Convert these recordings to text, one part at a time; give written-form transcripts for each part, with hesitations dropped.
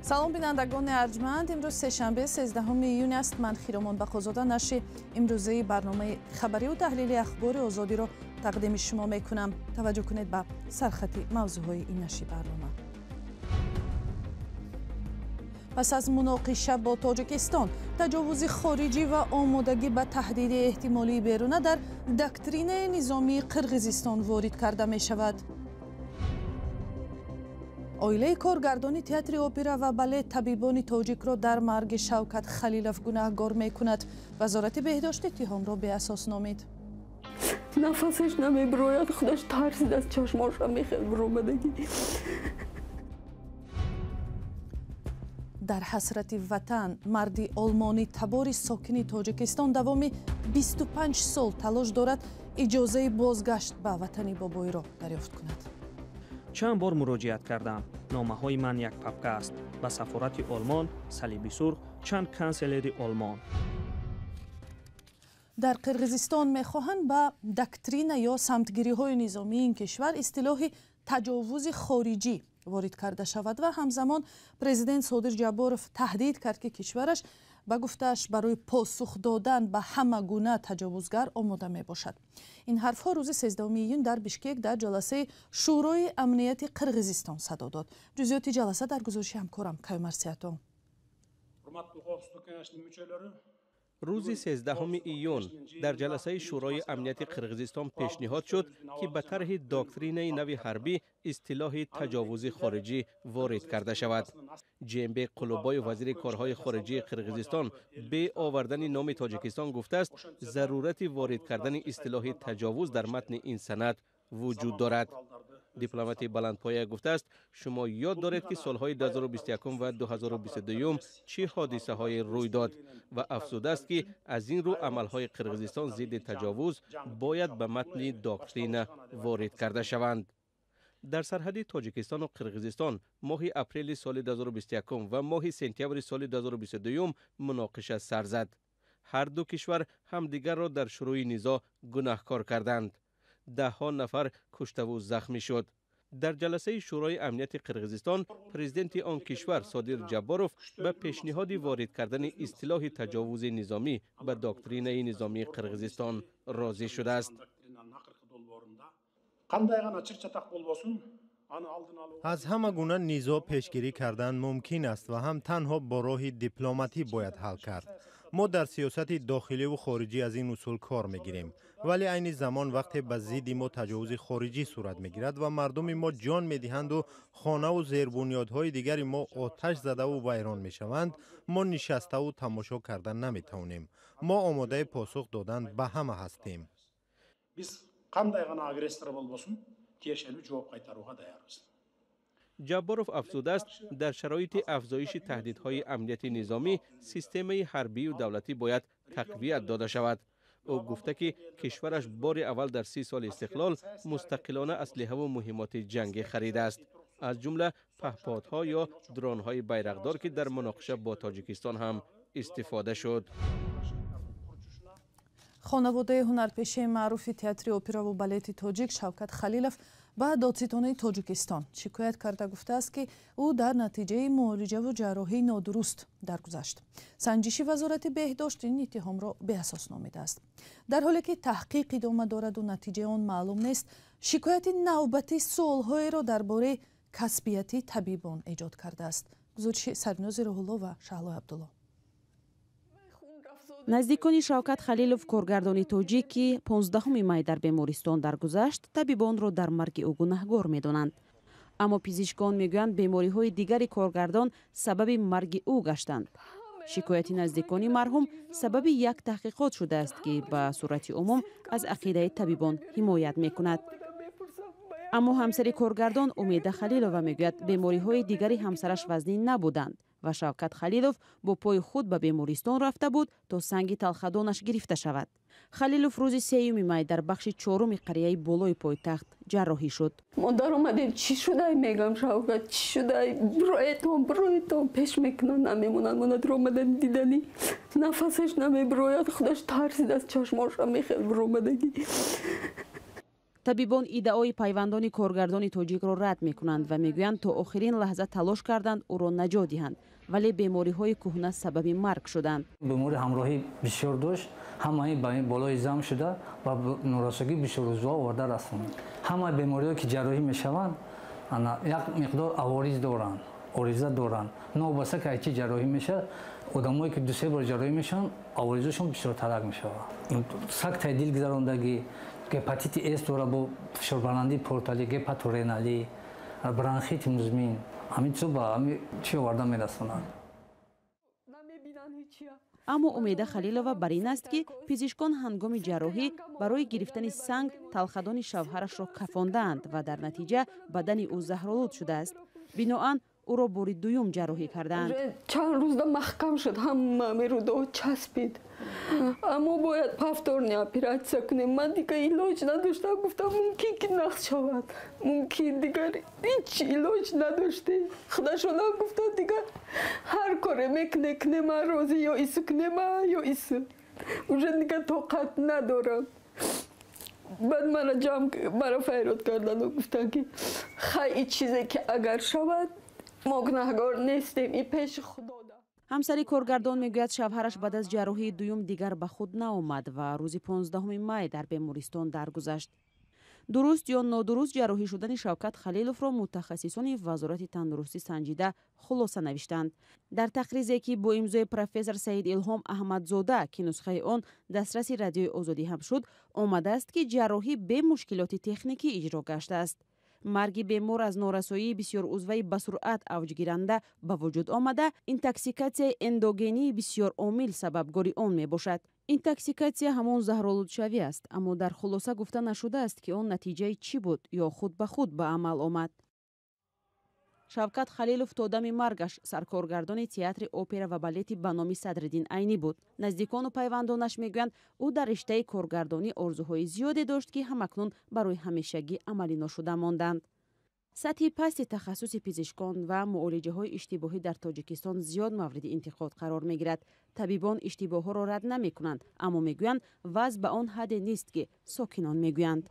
سلام بینندگان ارجمند، امروز سه‌شنبه 13 ایون است. من خیرامان بخوزاده نشر امروزه برنامه خبری و تحلیل اخبار آزادی را تقدیم شما میکنم. توجه کنید به سرخط موضوعهای این نشر برنامه. پس از مناقشه با تاجیکستان، تجاوز خارجی و آمادگی به تهدید احتمالی بیرونه در دکترین نظامی قرقیزستان وارد کرده می شود. عائله کارگردان تئاتر اپرا و بالت طبیبان تاجیک را در مرگ شوکت خلیلوف گناهکار می کند. وزارت بهداشت اتهام را به اساس نامید. نفسش نمیبراید، خودش ترسید از چشماش میخواد برآمدگی. در حسرت وطن، مردی آلمانی تبار ساکن تاجیکستان دوامی 25 سال تلاش دارد اجازه بازگشت به وطن بابای را دریافت کند. چند بار مراجعت کردم. نامه‌های من یک پاپکه است. به سفارت آلمان، صلیب سرخ، چند کانسلری آلمان. در قرقیزستان می‌خواهند به دکترین یا سمتگیری‌های نظامی این کشور اصطلاح تجاوز خارجی وارد کرده شود و همزمان پرزیدنت صادر جباروف تهدید کرد که کشورش به گفته‌اش برای پاسخ دادن به همه گونه تجاوزگر آماده می باشد. این حرفها روز 13 ایون در بیشکک در جلسه شورای امنیت قرقیزستان صدا داد. جزئیات جلسه در گزارش همکارم کیومر سیاتو. روز 13 ایون در جلسه شورای امنیت قرقیزستان پیشنهاد شد که به طرح دکترین نو حربی اصطلاح تجاوز خارجی وارد کرده شود. جنبه قلوبای وزیر کارهای خارجی قرقیزستان به آوردن نام تاجیکستان گفته است ضرورت وارد کردن اصطلاح تجاوز در متن این سند وجود دارد. دیپلمات بلندپایه گفته است شما یاد دارید که سالهای 2021 و 2022 چه حادثه های روی داد و افزوده است که از این رو عملهای قرقیزستان ضد تجاوز باید به متن دکترین وارد کرده شوند. در سرحد تاجیکستان و قرقیزستان ماه اپریل سال 2021 و ماه سپتامبر سال 2022 مناقشه سر زد. هر دو کشور همدیگر را در شروع نزاع گناهکار کردند. ده ها نفر کشته و زخمی شد. در جلسه شورای امنیت قرقیزستان، پرزیدنت آن کشور صادر جباروف به پیشنهاد وارد کردن اصطلاح تجاوز نظامی به دکترین نظامی قرقیزستان راضی شده است. از همه گونه نزاع پیشگیری کردن ممکن است و هم تنها با راه دیپلماتی باید حل کرد. ما در سیاست داخلی و خارجی از این اصول کار میگیریم، ولی عین زمان وقتی به ضد ما تجاوز خارجی صورت میگیرد و مردم ما جان میدهند و خانه و زیربنیادهای دیگر ما آتش زده و ویران میشوند، ما نشسته و تماشا کردن نمیتوانیم. ما آماده پاسخ دادن به همه هستیم. جباروف افزوده است در شرایط افزایش تهدیدهای امنیت نظامی سیستم حربی و دولتی باید تقویت داده شود. او گفته که کشورش بار اول در 30 سال استقلال مستقلانه اسلحه و مهمات جنگی خریده است، از جمله پهپادها یا درون‌های بیرقدار که در مناقشه با تاجیکستان هم استفاده شد. خانواده هنرپیشه معروف تئاتر اپرا و بالت تاجیک شوکت خلیلوف به دادستان تاجیکستان شکایت کرده گفته است که او در نتیجه معالجه و جراحی نادرست درگذشت. سنجش وزارت بهداشت این اتهام را به اساس نامیده است. در حالی که تحقیق ادامه دارد و نتیجه آن معلوم نیست، شکایت نوبتی سالهای را درباره کسبیت طبیبان ایجاد کرده است. گزارش سرنوز روح‌الله و شهلا عبدالله. نزدیکانی شوکت خلیلوف کارگردانی تاجیک که 15 می در بیمارستان درگذشت، طبیبان را در مرگ او گناهکار می‌دانند. اما پزشکان میگویند بیماری‌های دیگری کارگردان سبب مرگ او گشتند. شکایت نزدیکانی مرحوم سبب یک تحقیقات شده است که به صورت عموم از عقیده طبیبان حمایت می‌کند. اما همسر کارگردان امید خلیلوف میگوید بیماری‌های دیگری همسرش وزنی نبودند و شوکت خلیلوف با پای خود به بیمارستان رفته بود تا سنگ تلخدانش گرفته شود. خلیلوف روز 3 می در بخش 4 قریه بالای پایتخت جراحی شد. ما در اومدیم چی شده میگم شوکت چی شده برایتون پیش میکنن نمیمونن. ما در اومدن دیدنی نفسش نمیبراید، خودش ترسید از چشماش میخواد برآمدگی. табибон иддаои пайвандони коргардони тоҷикро рад мекунанд ва мегӯянд то охирин лаҳза талош карданд ӯро наҷот диҳанд, вале бемориҳои кӯҳна сабаби марг шуданд. бемори ҳамроҳӣ бисёр дошт, ҳамаи болои зам шуда ва норасогӣ бисёррӯза оварда расонд. ҳамаи бемориҳое ки ҷарроҳӣ мешаванд як миқдор авориз доранд, ориза доранд. новбаста ки айчи ҷарроҳӣ мешавад, одамое ки ду-се бор ҷарроҳӣ мешаванд, аворизашон бисёртарак мешавад. сактаи дил гузарондагӣ, гепатити С дора бо фишорбаландии порталӣ, гепатореналӣ, бронхити музмин, ҳамин чизо ба ҳамин чӣ оварда мерасонанд. аммо умеда халилова бар ин аст ки пизишкон ҳангоми ҷарроҳӣ барои гирифтани санг талхадони шавҳарашро кафондаанд ва дар натиҷа бадани ӯ заҳролуд шудааст. биноан ӯро бори дуюм ҷарроҳӣ кардаанд. чанд рӯзда маҳкам шуд, ҳамаи рӯдо часпид. аммо бояд повторни оператсия кунем. ман дигар илоҷ надоштам, гуфтам мумкин ки нақс шавад, мумкин дигар ҳеҷ илоҷ надоштем. худашона гуфта дигар ҳар коре мекуне куне, ман розӣ, ё ису кунема, ё ису. уже дигар тоқат надорам. баъд мара файрод кардану гуфтанд ки хай ин чизе ки агар шавад мо гунаҳгор нестем, ин пеши худода. ҳамсари коргардон мегӯяд шавҳараш баъд аз ҷарроҳии дуюм дигар ба худ наомад ва рӯзи 15 май дар бемористон даргузашт. дуруст ё нодуруст ҷарроҳӣ шудани Шавкат Халиловро мутахассисони вазорати тандурустӣ санҷида хулоса навиштанд. дар тақризе ки бо имзои профессор Саид Илҳом Аҳмадзода ки нусхаи он дастраси радиои Озодӣ ҳам шуд, омадааст ки ҷарроҳӣ бе мушкилоти техникӣ иҷро гаштааст. марги бемор аз норасоии бисёрузваи ба суръат авҷгиранда ба вуҷуд омада, интоксикатсияи эндогении бисёр омил сабабгори он мебошад. интоксикатсия ҳамон заҳролудшавӣ аст, аммо дар хулоса гуфта нашудааст ки он натиҷаи чӣ буд ё худ ба худ ба амал омад. Шавкат Халилов то дами маргаш саркоргардони театри опера ва балети ба номи Садриддин Айнӣ буд. наздикону пайвандонаш мегӯянд ӯ дар риштаи коргардонӣ орзуҳои зиёде дошт ки ҳамакнун барои ҳамешагӣ амалӣ ношуда монданд. сатҳи пасти тахассуси пизишкон ва муолиҷаҳои иштибоҳӣ дар Тоҷикистон зиёд мавриди интиқод қарор мегирад. табибон иштибоҳҳоро рад намекунанд, аммо мегӯянд вазъ ба он ҳадде нест ки сокинон мегӯянд.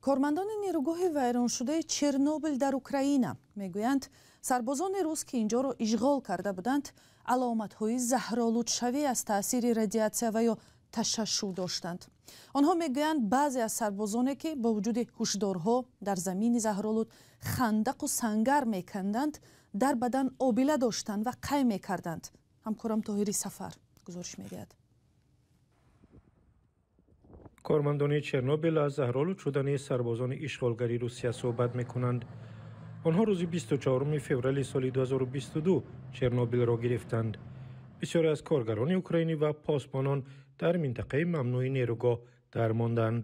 кормандони нерӯгоҳи вайроншудаи Чернобил дар Украина мегӯянд, сарбозони рус ки инҷоро ишғол карда буданд, аломатҳои заҳролудшавӣ аз таъсири радиатсия ва ё ташашшӯ доштанд. онҳо мегӯянд баъзе аз сарбозоне ки бо вуҷуди ҳушдорҳо дар замини заҳролуд хандақу сангар меканданд, дар бадан обила доштанд ва қай мекарданд. ҳамкорам Тоҳири Сафар гузориш медиҳад. кормандони Чернобил аз заҳролуд шудани сарбозони ишғолгари Русия суҳбат мекунанд. онҳо рӯзи 24 феврали соли 2022 Чернобилро гирифтанд. бисёре аз коргарони украинӣ ва посбонон дар минтақаи мамнӯи нерӯгоҳ дармонданд.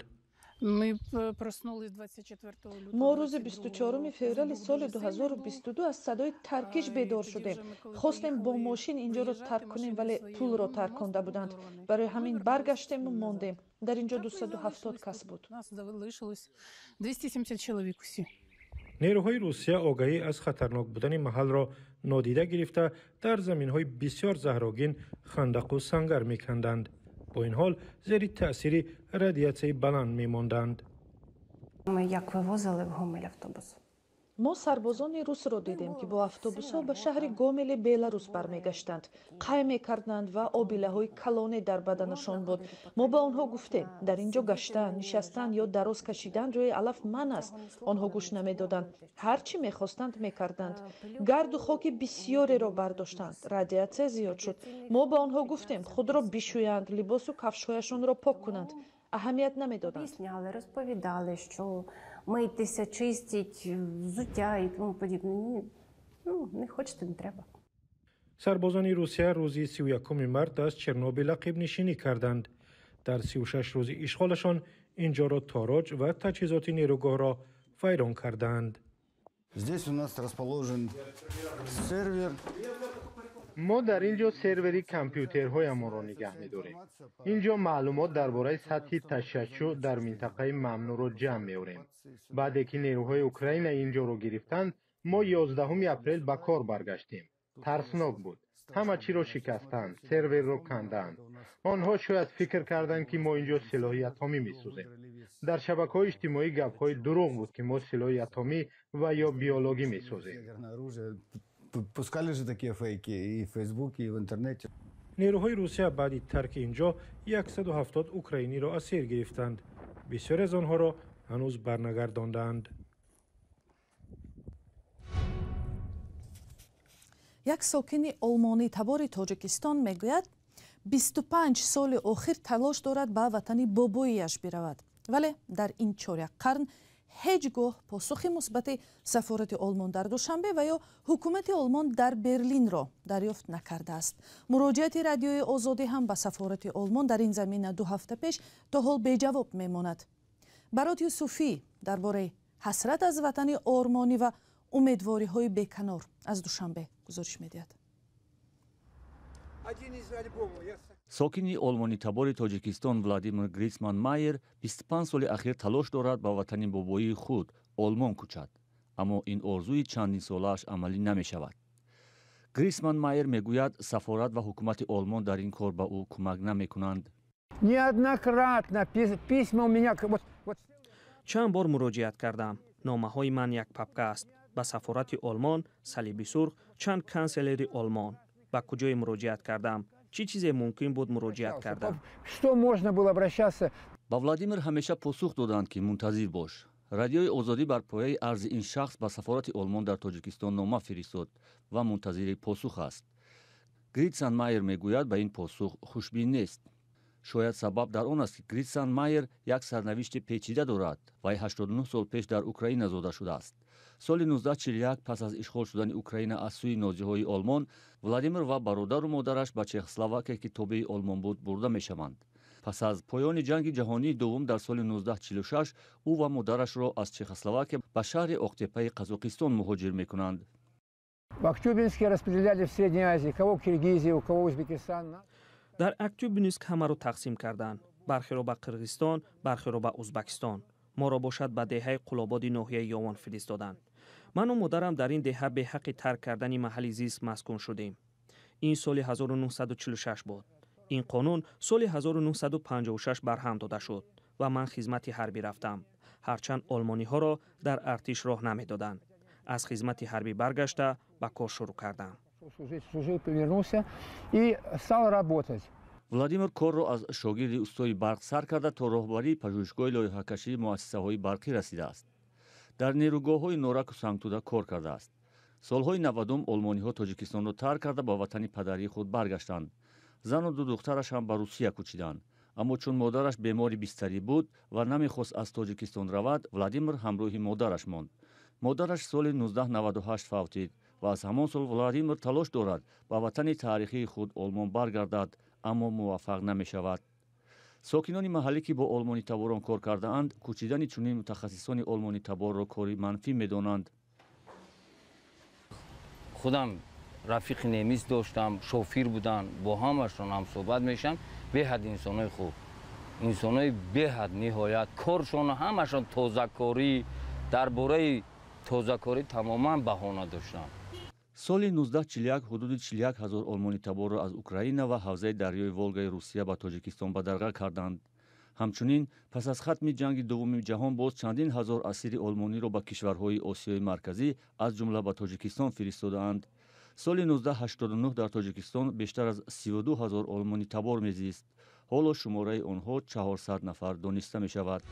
мо рӯзи 24 феврали соли 2022 аз садои таркиш бедор шудем. хостем бо мошин инҷоро тарк кунем, вале пулро тарконда буданд. барои ҳамин баргаштему мондем. дар инҷо 270 кас буд. нерӯҳои Русия огаҳӣ аз хатарнок будани маҳалро нодида гирифта, дар заминҳои бисёр заҳрогин хандақу сангар меканданд. бо ин ҳол зери таъсири радиатсияи баланд мемонданд. мо сарбозони русро дидем ки бо автобусҳо ба шаҳри Гомели Беларус бармегаштанд. қай мекарданд ва обилаҳои калоне дар баданашон буд. мо ба онҳо гуфтем, дар инҷо гаштан, нишастан ё дароз кашидан ҷои алаф ман аст. онҳо гӯш намедоданд. ҳар чӣ мехостанд мекарданд. гарду хоки бисёреро бардоштанд. радиатсия зиёд шуд. мо ба онҳо гуфтем, худро бишӯянд, либосу кафшҳояшонро пок кунанд. аҳамият намедоданд. Мийтеся, чистіть, взуття і тому подібне. Не хочете, не треба. сарбозони Русия рӯзи 31 март аз Чернобил ақибнишинӣ карданд. дар 36 рӯзи ишғолашон инҷоро тороҷ ва таҷҳизоти нерӯгоҳро вайрон карданд. Здесь у нас расположен сервер. ما در اینجا سروری کامپیوترهایمان را نگه می‌داریم. اینجا معلومات درباره سطح تشیع در منطقه ممنوع را جمع می‌آوریم. بعد که نیروهای اوکراین اینجا را گرفتند، ما 11 اپریل به کار برگشتیم. ترسناک بود. همه چی را شکستند، سرور را کندند. آنها شاید فکر کردند که ما اینجا سلاح اتمی می‌سازیم. در شبکه‌های اجتماعی گپ‌های دروغ بود که ما سلاح اتمی و یا بیولوژی می‌سازیم. Пускали же такие фейки и в Фейсбуке, и в интернете. نیروهای روسیه بعد ترک اینجا 170 اوکراینی را اسیر گرفتند. بسیاری از آنها را هنوز برنگرداندند. یک ساکن آلمانی تبار تاجیکستان میگوید 25 سال آخر تلاش دارد به وطن بابایش برود، ولی در این چهار قرن هیچگاه پاسخ مثبت سفارت آلمان در دوشنبه و یا حکومت آلمان در برلین را دریافت نکرده است. مراجعت رادیوی آزادی هم به سفارت آلمان در این زمینه 2 هفته پیش تا حال بی جواب میماند. برات یوسفی درباره حسرت از وطن آرمانی و امیدواری های بیکنار از دوشنبه گزارش میدهد. ساکنی آلمانی تبار تاجیکستان ولادیمیر گریسمان مایر 25 سال اخیر تلاش دارد با وطن بابایی خود آلمان کوچد، اما این آرزوی چندین سالش عملی نمی شود. گریسمان مایر میگوید سفارت و حکومت آلمان در این کار به او کمک نمی کنند. چند بار مراجعت کردم. نامه های من یک پاپکه است. به سفارت آلمان، صلیب سرخ، چند کانسلری آلمان. به کجای مراجعت کردم؟ چی چیزی ممکن بود مراجعت کردم؟ با ولادیمیر همیشه پاسخ دادند که منتظر باش. رادیوی آزادی بر پایه عرض این شخص به سفارت آلمان در تاجیکستان نامه فرستاد و منتظر پاسخ است. گریتسان مایر میگوید به این پاسخ خوشبین نیست. شاید سبب در آن است که گریتسان مایر یک سرنوشت پیچیده دارد و 89 سال پیش در اوکراین زاده شده است. سال 1941 پس از اشغال شدن اوکراین از سوی نازی‌های آلمان، ولادیمیر و برادر و مادرش به چخسلواکیه که تابع آلمان بود برده می‌شوند. پس از پایان جنگ جهانی دوم در سال 1946 او و مادرش را از چخسلواکیه به شهر اقتپه قزاقستان مهاجر می‌کنند. در اکتوبینسک همه را تقسیم کردند. برخی را به قرغیزستان، برخی را به ازبکستان. ما را باشد به دهه قلاباد ناحیه یاوان فرستادند. من و مادرم در این دهه به حق ترک کردن محل زیست مسکون شدیم. این سال 1946 بود. این قانون سال 1956 برهم داده شد و من خدمت حربی رفتم. هرچند آلمانی ها را در ارتش راه نمیدادند. از خدمت حربی برگشته به کار شروع کردم. ولادیمیر کار را از شاگرد استاد برق سر کرده تا راهبری پژوهشگاه لایحه‌کشی مؤسسه‌های برقی رسیده است. در نیروگاه‌های نورک و سنگتوده کار کرده است. سالهای 90 آلمانی‌ها تاجیکستان را ترک کرده با وطن پدری خود برگشتند. زن و 2 دخترش هم به روسیه کوچیدند. اما چون مادرش بیماری بستری بود و نمی‌خواست از تاجیکستان رود، ولادیمیر همراه مادرش ماند. مادرش سال 1998 فوتید و از همان سال ولادیمیر تلاش دارد به وطن تاریخی خود آلمان برگردد، اما موفق نمی شود. ساکنان محلی که با آلمانی تباران کار کرده اند، کوچیدن چنین متخصصان آلمانی تبار را کاری منفی می دانند. خودم رفیق نمیز داشتم، شوفیر بودن، با همشون هم صحبت میشم. به حد انسانای خوب، انسانای به حد نهایت، کارشون همشون تازه‌کاری، درباره تازه‌کاری تماما بهانه داشتن. سال 1941 حدود 41,000 آلمانی تبار را از اوکراین و حوزه دریای ولگای روسیه به تاجیکستان به درگاه کردند. همچنین پس از ختم جنگ دوم جهان باز چندین هزار اسیر آلمانی را به کشورهای آسیای مرکزی از جمله به تاجیکستان فرستادند. سال 1989 در تاجیکستان بیشتر از 32,000 آلمانی تبار میزیست. حالا شماره آنها 400 نفر دانسته می شود.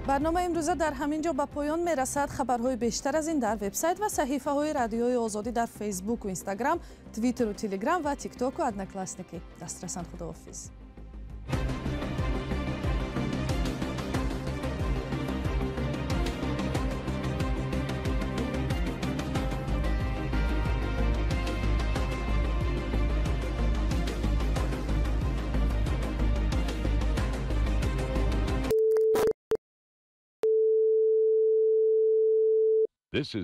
برنامه امروزه در همین جا به پایان می رسد. خبرهای بیشتر از این در وبسایت و صحیفه های رادیوی آزادی در فیسبوک و اینستاگرام، توییتر و تلگرام و تیک تاک و ادناکلاسنیکی دسترسند. خداحافظ. This is